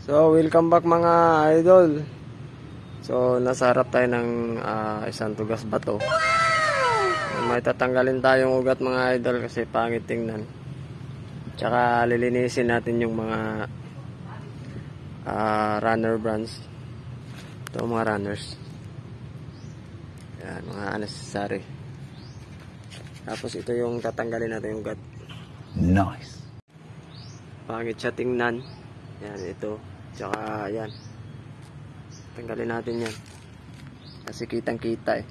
So, welcome back mga idol. So, nasa harap tayo ng isang tugas bato. May tatanggalin tayong ugat mga idol kasi pangit tingnan. Tsaka lilinisin natin yung mga runner brands. Ito mga runners. Yan, mga unnecessary. Tapos ito yung tatanggalin natin yung ugat. Nice. Pangit siya tingnan. Yan, ito. Tsaka yan, tanggalin natin yan kasi kitang kita eh.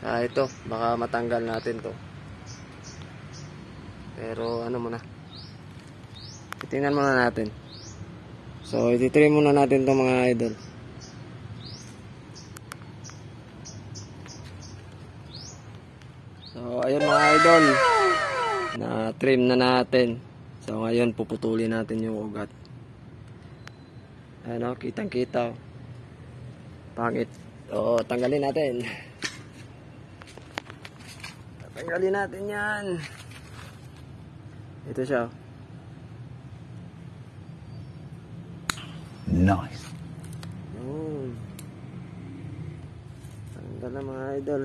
Ito baka matanggal natin to, pero ano muna, titingnan muna natin. So ititry muna natin to mga idol. So ayun mga idol, na trim na natin. So ngayon puputulin natin yung ugat. Ano, kitang kita. Pangit. O, tanggalin natin. Tanggalin natin yan. Ito siya. Nice. Tanggal na mga idol.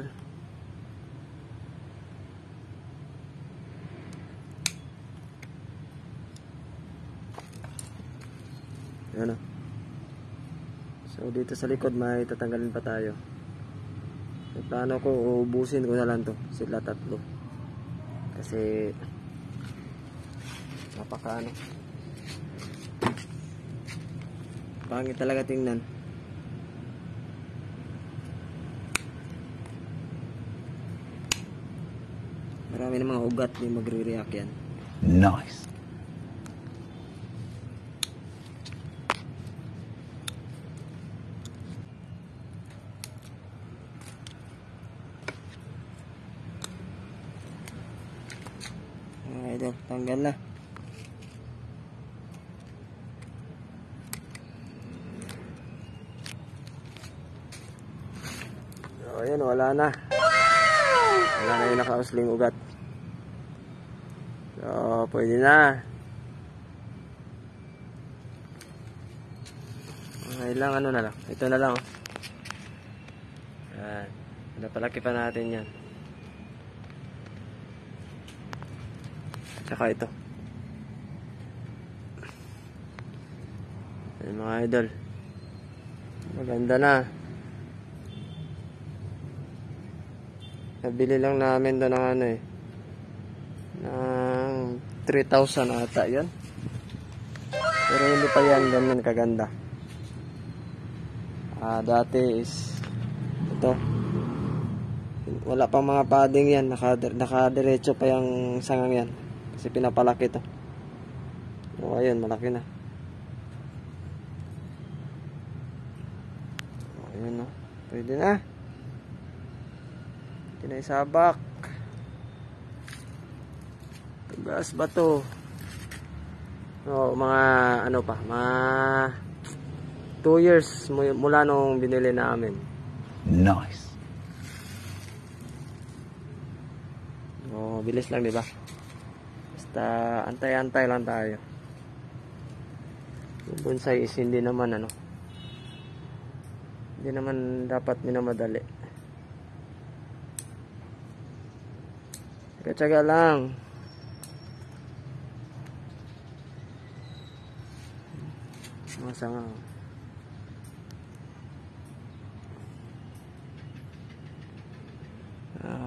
Ano? So dito sa likod may tatanggalin pa tayo. So, plano ko uubusin ko na lang to, sila tatlo. Kasi napaka pangit talaga tingnan. Marami ng mga ugat, yung magre-react yan. Nice. Idol, tanggal na. So ayan, wala na. Wala na yung nakausling ugat. So pwede na. Okay lang, ano na lang, ito na lang. Ayan, napalaki pa natin yan. Tsaka ito. Ayan mga idol, maganda na. Nabili lang namin doon ng ano eh, ng 3,000 ata yan. Pero hindi pa yan ganun kaganda. Dati is ito, wala pang mga padding yan, nakadiretso pa yung sangang yan kasi pinapalaki to. O ayun, malaki na. O ayun, no, pwede na. Kinaisabak. Tugas ba to? O mga ano pa, mga 2 years mula nung binili namin. Nice. O bilis lang, di ba? Basta antay-antay lang tayo. Yung bonsai is hindi naman ano, hindi naman dapat minamadali. Tsaga-tsaga lang. Masama.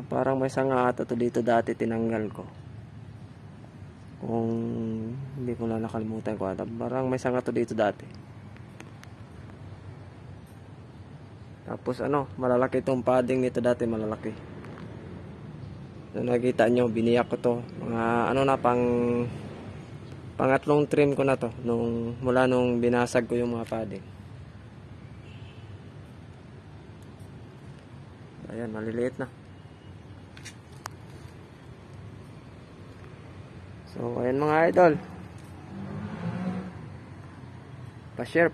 Parang may sanga ata to dito dati, tinanggal ko. Kung hindi ko na nakalimutan ko ata, parang may sanga to dito dati. Tapos ano, malalaki itong padding nito dati, malalaki. So, nakikita nyo, biniyak ko to. Mga ano na, pangatlong trim ko na to mula nung binasag ko yung mga padding. Ayan, maliliit na. So, ayan mga idol. Pa-share.